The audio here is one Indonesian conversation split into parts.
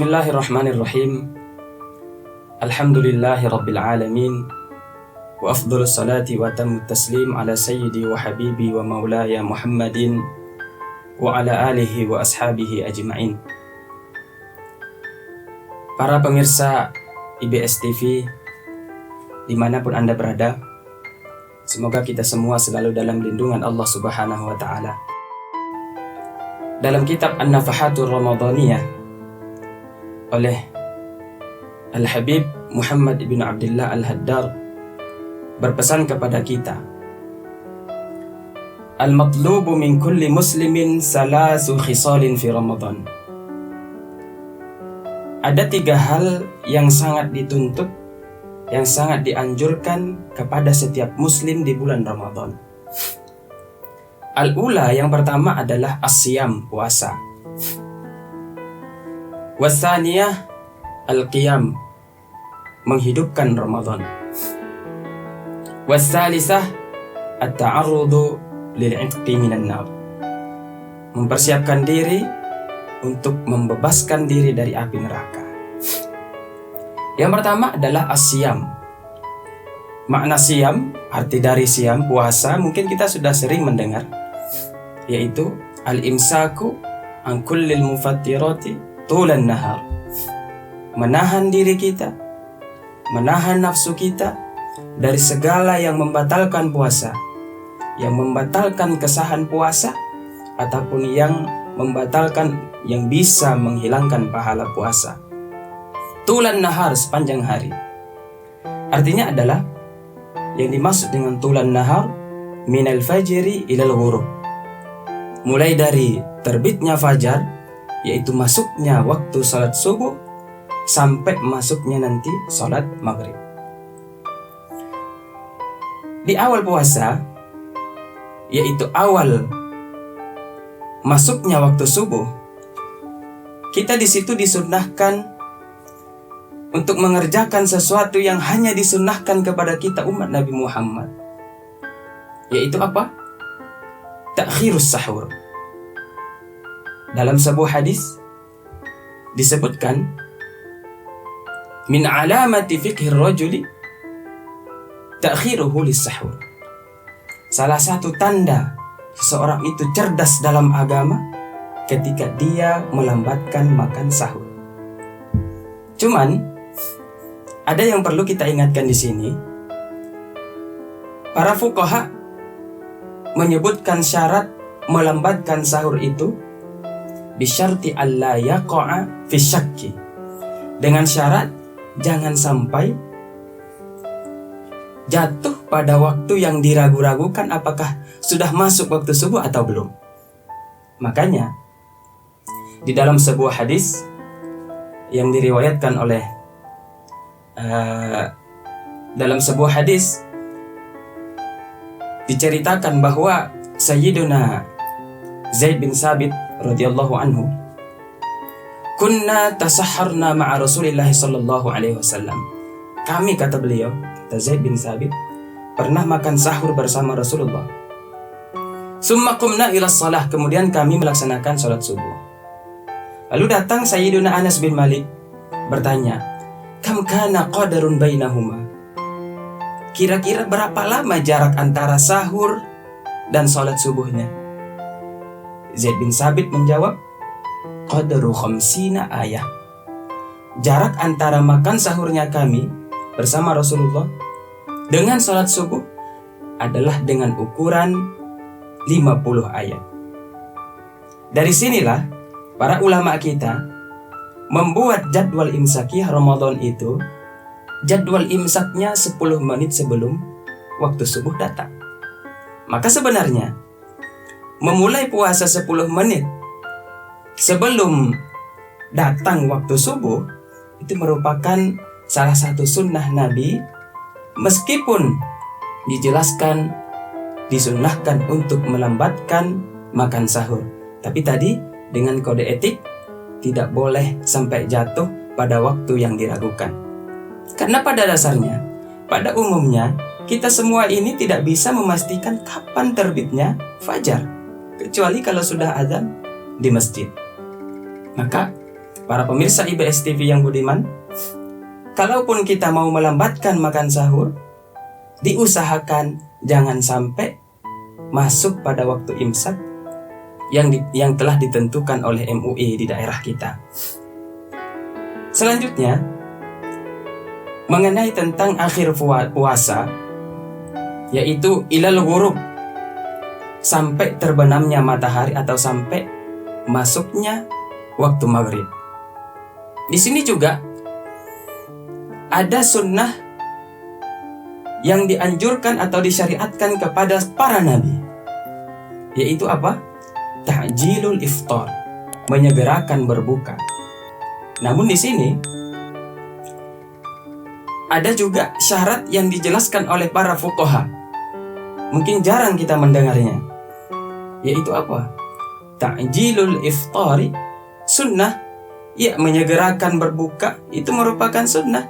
Bismillahirrahmanirrahim. Alhamdulillahi rabbil alamin. Wa afdhalus salati wa tammut taslim ala sayyidi wa habibi wa maulaya Muhammadin wa ala alihi wa ashabihi ajma'in. Para pemirsa IBS TV dimanapun Anda berada, semoga kita semua selalu dalam lindungan Allah Subhanahu wa Ta'ala. Dalam kitab An-Nafahatur Ramadaniyah oleh Al-Habib Muhammad ibn Abdullah Al-Haddar berpesan kepada kita, Al-matlubu min kulli muslimin salasu khisalin fi Ramadan. Ada 3 hal yang sangat dituntut, yang sangat dianjurkan kepada setiap muslim di bulan Ramadan. Al-ula, yang pertama adalah as-siyam, puasa. Wasaniyah al-qiyam, menghidupkan Ramadan. Wasalisah at-ta'arrudu lil'itqi minan nar, mempersiapkan diri untuk membebaskan diri dari api neraka. Yang pertama adalah as-siyam. Makna siyam, arti dari siyam, puasa, mungkin kita sudah sering mendengar, yaitu al-imsaku an kullil mufattirati tulan nahar, menahan diri kita, menahan nafsu kita dari segala yang membatalkan puasa, yang membatalkan kesahan puasa, ataupun yang membatalkan, yang bisa menghilangkan pahala puasa. Tulan nahar, sepanjang hari. Artinya adalah, yang dimaksud dengan tulan nahar, minal fajri ilal ghurub, mulai dari terbitnya fajar, yaitu masuknya waktu salat subuh, sampai masuknya nanti salat maghrib. Di awal puasa, yaitu awal masuknya waktu subuh, kita di situ disunnahkan untuk mengerjakan sesuatu yang hanya disunnahkan kepada kita umat Nabi Muhammad, yaitu apa? Ta'khirus sahur. Dalam sebuah hadis disebutkan, min alamati fiqhir rajuli ta'khiruhu lis-sahur. Salah satu tanda seseorang itu cerdas dalam agama ketika dia melambatkan makan sahur. Cuman ada yang perlu kita ingatkan di sini. Para fuqaha menyebutkan syarat melambatkan sahur itu bisyarti alla yaqa'a fi syakki, dengan syarat jangan sampai jatuh pada waktu yang diragu-ragukan apakah sudah masuk waktu subuh atau belum. Makanya di dalam sebuah hadis yang diriwayatkan oleh dalam sebuah hadis diceritakan bahwa Sayyiduna Zaid bin Sabit radhiyallahu anhu, kunna tasahharna ma'a Rasulillah sallallahu alaihi wasallam. Kami, kata beliau, kata Zaid bin Sabit, pernah makan sahur bersama Rasulullah. Summa qumna ila shalah, kemudian kami melaksanakan salat subuh. Lalu datang Sayyiduna Anas bin Malik bertanya, kam kana qadarun bainahuma, kira-kira berapa lama jarak antara sahur dan salat subuhnya? Zaid bin Sabit menjawab, qadaru khamsina ayah. Jarak antara makan sahurnya kami bersama Rasulullah dengan salat subuh adalah dengan ukuran 50 ayat. Dari sinilah para ulama kita membuat jadwal imsakiyah Ramadan itu, jadwal imsaknya 10 menit sebelum waktu subuh datang. Maka sebenarnya memulai puasa 10 menit sebelum datang waktu subuh itu merupakan salah satu sunnah Nabi, meskipun dijelaskan disunnahkan untuk melambatkan makan sahur, tapi tadi dengan kode etik tidak boleh sampai jatuh pada waktu yang diragukan. Karena pada dasarnya, pada umumnya kita semua ini tidak bisa memastikan kapan terbitnya fajar, kecuali kalau sudah azan di masjid. Maka para pemirsa IBS TV yang budiman, kalaupun kita mau melambatkan makan sahur, diusahakan jangan sampai masuk pada waktu imsak yang telah ditentukan oleh MUI di daerah kita. Selanjutnya, mengenai tentang akhir puasa, yaitu ilal ghurub, sampai terbenamnya matahari atau sampai masuknya waktu maghrib. Di sini juga ada sunnah yang dianjurkan atau disyariatkan kepada para nabi, yaitu apa? Ta'jilul iftar, menyegerakan berbuka. Namun di sini ada juga syarat yang dijelaskan oleh para fuqaha. Mungkin jarang kita mendengarnya, yaitu apa? Ta'jilul iftari sunnah. Ya, menyegerakan berbuka itu merupakan sunnah,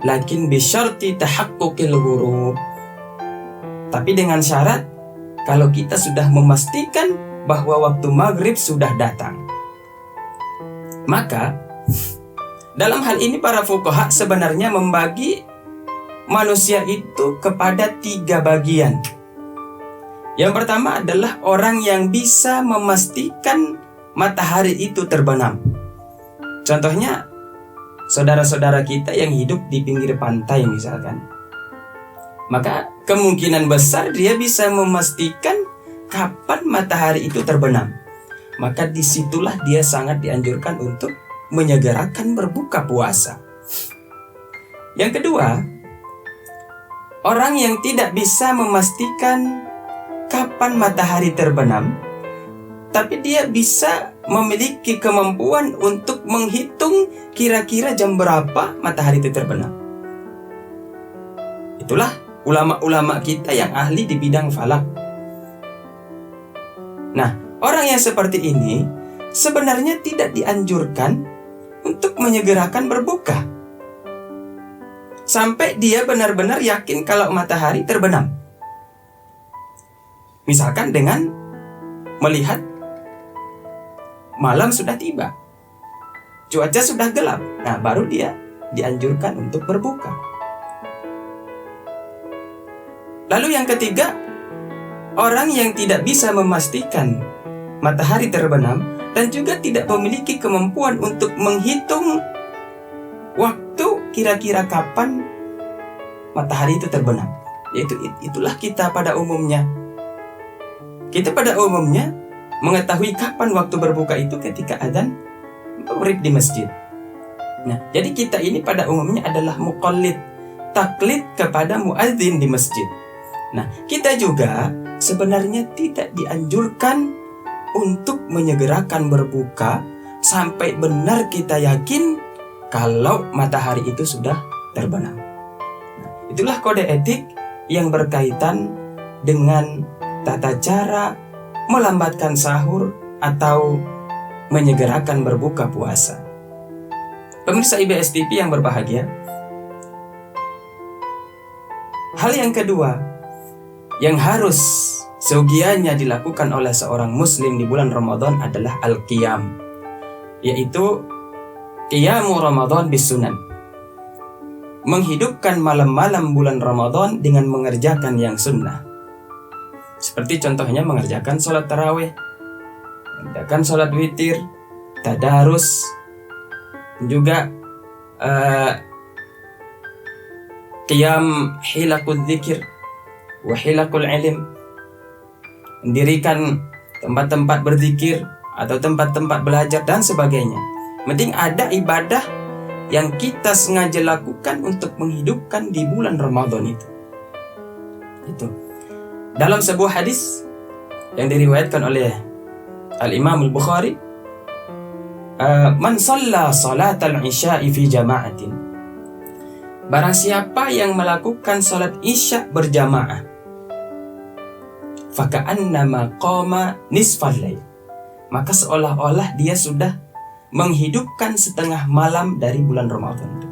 lakin bisyarti tahaqquqil ghurub. Tapi dengan syarat kalau kita sudah memastikan bahwa waktu maghrib sudah datang. Maka dalam hal ini para fuqaha sebenarnya membagi manusia itu kepada 3 bagian. Yang pertama adalah orang yang bisa memastikan matahari itu terbenam. Contohnya, saudara-saudara kita yang hidup di pinggir pantai misalkan. Maka kemungkinan besar dia bisa memastikan kapan matahari itu terbenam. Maka disitulah dia sangat dianjurkan untuk menyegerakan berbuka puasa. Yang kedua, orang yang tidak bisa memastikan kapan matahari terbenam, tapi dia bisa memiliki kemampuan untuk menghitung kira-kira jam berapa matahari itu terbenam. Itulah ulama-ulama kita yang ahli di bidang falak. Nah, orang yang seperti ini sebenarnya tidak dianjurkan untuk menyegerakan berbuka sampai dia benar-benar yakin kalau matahari terbenam. Misalkan dengan melihat malam sudah tiba, cuaca sudah gelap, nah baru dia dianjurkan untuk berbuka. Lalu yang ketiga, orang yang tidak bisa memastikan matahari terbenam dan juga tidak memiliki kemampuan untuk menghitung waktu kira-kira kapan matahari itu terbenam. Yaitu itulah kita pada umumnya. Kita pada umumnya mengetahui kapan waktu berbuka itu ketika adzan maghrib di masjid. Nah, jadi kita ini pada umumnya adalah muqallid, taklid kepada muadzin di masjid. Nah, kita juga sebenarnya tidak dianjurkan untuk menyegerakan berbuka sampai benar kita yakin kalau matahari itu sudah terbenam. Nah, itulah kode etik yang berkaitan dengan tata cara melambatkan sahur atau menyegerakan berbuka puasa. Pemirsa IBS TV yang berbahagia, hal yang kedua yang harus seyogianya dilakukan oleh seorang muslim di bulan Ramadan adalah al-qiyam, yaitu qiyamu Ramadan bis sunan, menghidupkan malam-malam bulan Ramadan dengan mengerjakan yang sunnah. Seperti contohnya mengerjakan sholat tarawih, mengerjakan sholat witir, tadarus, juga qiyam hilakul dzikir wa hilakul ilm, mendirikan tempat-tempat berzikir atau tempat-tempat belajar dan sebagainya. Penting ada ibadah yang kita sengaja lakukan untuk menghidupkan di bulan Ramadan itu. Dalam sebuah hadis yang diriwayatkan oleh Al-Imam Al-Bukhari, man shalla salatal isya'i fi jama'atin, barang siapa yang melakukan salat isya berjamaah, faka'annama qama nisfal lail, maka seolah-olah dia sudah menghidupkan setengah malam dari bulan Ramadan itu.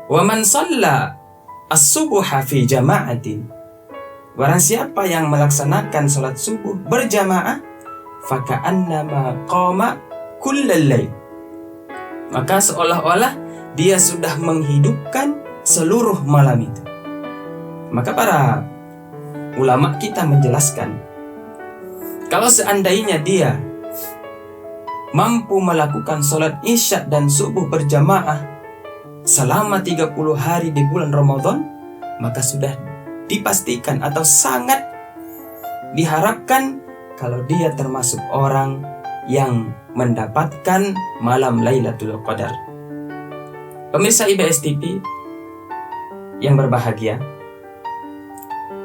Wa man shalla as-subha fi jama'atin, barang siapa yang melaksanakan salat subuh berjamaah, faka'annama qama kullal lail, maka seolah-olah dia sudah menghidupkan seluruh malam itu. Maka para ulama kita menjelaskan, kalau seandainya dia mampu melakukan sholat isya dan subuh berjamaah selama 30 hari di bulan Ramadan, maka sudah dipastikan atau sangat diharapkan kalau dia termasuk orang yang mendapatkan malam Lailatul Qadar. Pemirsa IBS TV yang berbahagia,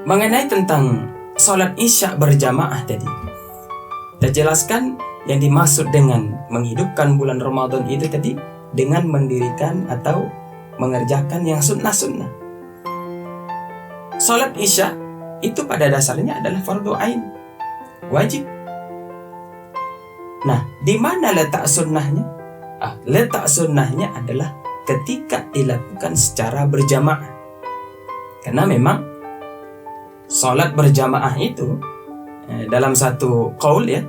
mengenai tentang sholat isya berjamaah tadi, kita jelaskan yang dimaksud dengan menghidupkan bulan Ramadan itu tadi dengan mendirikan atau mengerjakan yang sunnah-sunnah. Sholat isya itu pada dasarnya adalah fardu ain, wajib. Nah, di mana letak sunnahnya? Letak sunnahnya adalah ketika dilakukan secara berjamaah. Karena memang sholat berjamaah itu dalam satu qaul ya,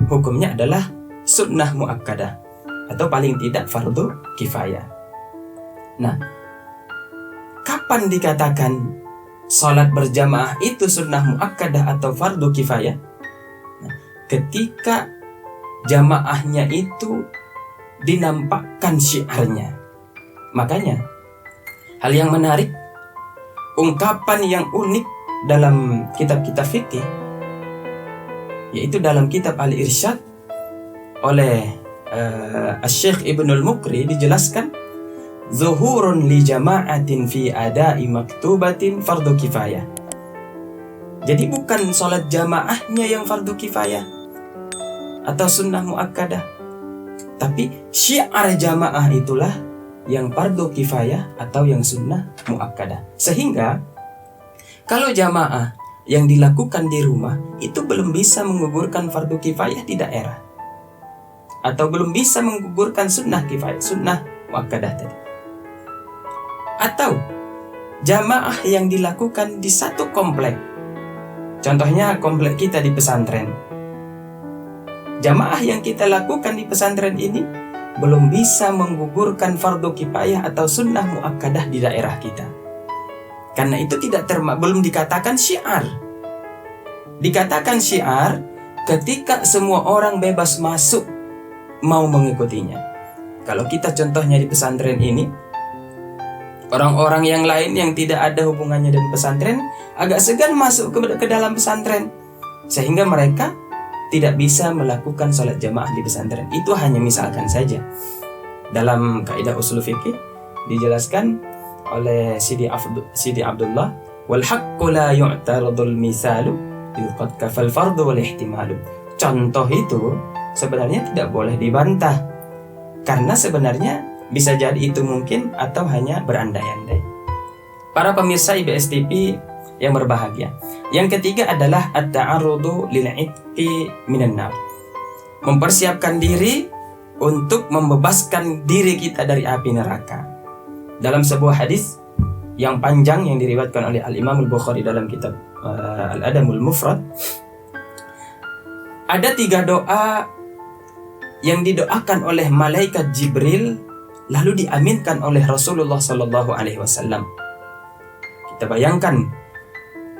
hukumnya adalah sunnah muakkadah atau paling tidak fardu kifayah. Nah, kapan dikatakan sholat berjamaah itu sunnah muakkadah atau fardu kifayah? Nah, ketika jamaahnya itu dinampakkan syiarnya. Makanya hal yang menarik, ungkapan yang unik dalam kitab-kitab fikih, yaitu dalam kitab Al-Irsyad oleh Syekh Ibnul Muqri dijelaskan, zuhurun li jama'atin fi ada'i maktubatin fardu kifayah. Jadi bukan sholat jamaahnya yang fardu kifayah atau sunnah muakkadah, tapi syiar jamaah itulah yang fardu kifayah atau yang sunnah muakkadah. Sehingga kalau jamaah yang dilakukan di rumah itu belum bisa menggugurkan fardu kifayah di daerah, atau belum bisa menggugurkan sunnah kifayah, sunnah muakkadah tadi. Atau jamaah yang dilakukan di satu komplek, contohnya komplek kita di pesantren. Jamaah yang kita lakukan di pesantren ini belum bisa menggugurkan fardu kifayah atau sunnah muakkadah di daerah kita. Karena itu belum dikatakan syiar. Dikatakan syiar ketika semua orang bebas masuk mau mengikutinya. Kalau kita contohnya di pesantren ini, orang-orang yang lain yang tidak ada hubungannya dengan pesantren agak segan masuk ke dalam pesantren, sehingga mereka tidak bisa melakukan sholat jamaah di pesantren. Itu hanya misalkan saja. Dalam kaidah usul fikih dijelaskan oleh Sidi Abdullah, wal haqqu la yu'taradul misalu yuqad kafal fardu wal ihtimalu. Contoh itu sebenarnya tidak boleh dibantah, karena sebenarnya bisa jadi itu mungkin atau hanya berandai-andai. Para pemirsa IBS TV yang berbahagia, yang ketiga adalah at-ta'arrudu lil'itqi minan nar. Mempersiapkan diri untuk membebaskan diri kita dari api neraka. Dalam sebuah hadis yang panjang yang diriwayatkan oleh Al-Imam Al-Bukhari dalam kitab Al-Adabul Mufrad, ada 3 doa yang didoakan oleh malaikat Jibril lalu diaminkan oleh Rasulullah SAW. Kita bayangkan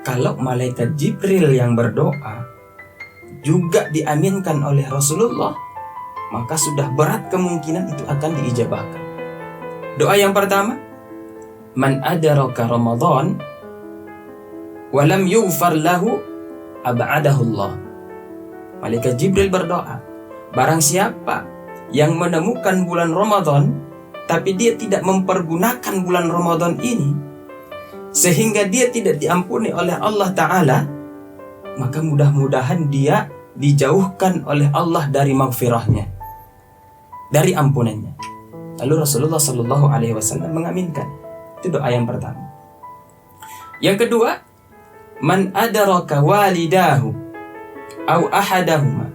kalau malaikat Jibril yang berdoa juga diaminkan oleh Rasulullah, maka sudah berat kemungkinan itu akan diijabahkan. Doa yang pertama, man adraka Ramadan wa lam yughfar lahu ab'adahu Allah. Malaikat Jibril berdoa, barang siapa yang menemukan bulan Ramadan tapi dia tidak mempergunakan bulan Ramadan ini sehingga dia tidak diampuni oleh Allah Ta'ala, maka mudah-mudahan dia dijauhkan oleh Allah dari maghfirahnya, dari ampunannya. Lalu Rasulullah SAW mengaminkan. Itu doa yang pertama. Yang kedua, man adraka walidahu au ahadahuma.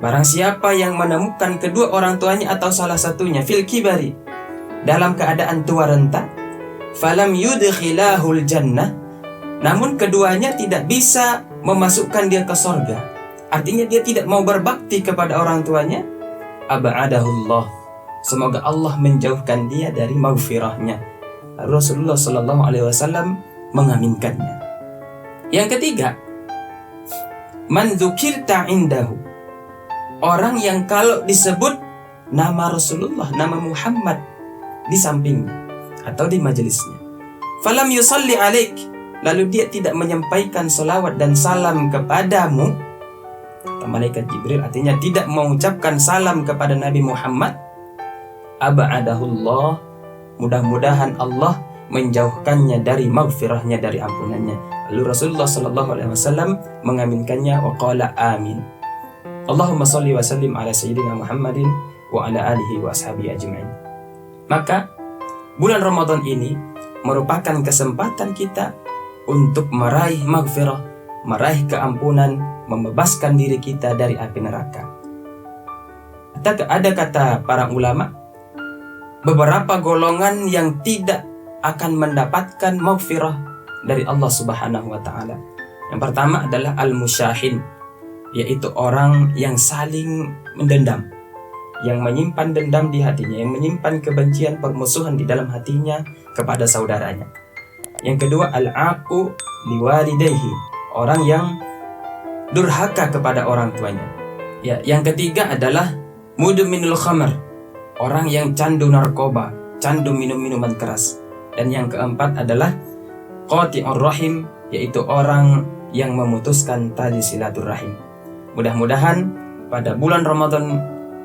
Barang siapa yang menemukan kedua orang tuanya atau salah satunya fil kibari, dalam keadaan tua renta, falam yudkhilahul jannah, namun keduanya tidak bisa memasukkan dia ke sorga, artinya dia tidak mau berbakti kepada orang tuanya, ab'adahullah, semoga Allah menjauhkan dia dari maghfirahnya. Rasulullah Shallallahu Alaihi Wasallam mengaminkannya. Yang ketiga, man dzukirta indahu, orang yang kalau disebut nama Rasulullah, nama Muhammad di sampingnya atau di majelisnya, falam yusalli alaik, lalu dia tidak menyampaikan salawat dan salam kepadamu, malaikat Jibril artinya tidak mengucapkan salam kepada Nabi Muhammad, aba'adahullah, mudah-mudahan Allah menjauhkannya dari maghfirahnya, dari ampunannya. Lalu Rasulullah Sallallahu Alaihi Wasallam mengaminkannya, wa qala amin. Allahumma salli wa sallim ala sayyidina Muhammadin wa ala alihi wa ashabihi ajma'in. Maka bulan Ramadan ini merupakan kesempatan kita untuk meraih maghfirah, meraih keampunan, membebaskan diri kita dari api neraka. Ada kata para ulama, beberapa golongan yang tidak akan mendapatkan maghfirah dari Allah Subhanahu wa taala. Yang pertama adalah al-musyahin, yaitu orang yang saling mendendam, yang menyimpan dendam di hatinya, yang menyimpan kebencian, permusuhan di dalam hatinya kepada saudaranya. Yang kedua, al-aqu liwalidayhi, orang yang durhaka kepada orang tuanya. Ya, yang ketiga adalah mudminul khamr, orang yang candu narkoba, candu minum-minuman keras. Dan yang keempat adalah qati'ur rahim, yaitu orang yang memutuskan tali silaturahim. Mudah-mudahan pada bulan Ramadan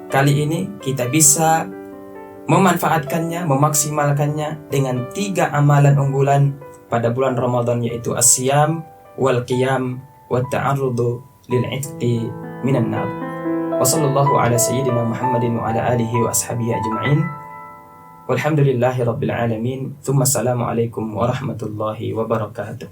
kali ini kita bisa memanfaatkannya, memaksimalkannya dengan 3 amalan unggulan pada bulan Ramadan, yaitu as-siyam wal qiyam wa ta'arrudu lil 'itqi minan nar. Wa sallallahu ala sayyidina Muhammadin wa ala alihi wa ashabihi ajma'in. Walhamdulillahi rabbil alamin. Tsumma assalamu alaikum warahmatullahi wabarakatuh.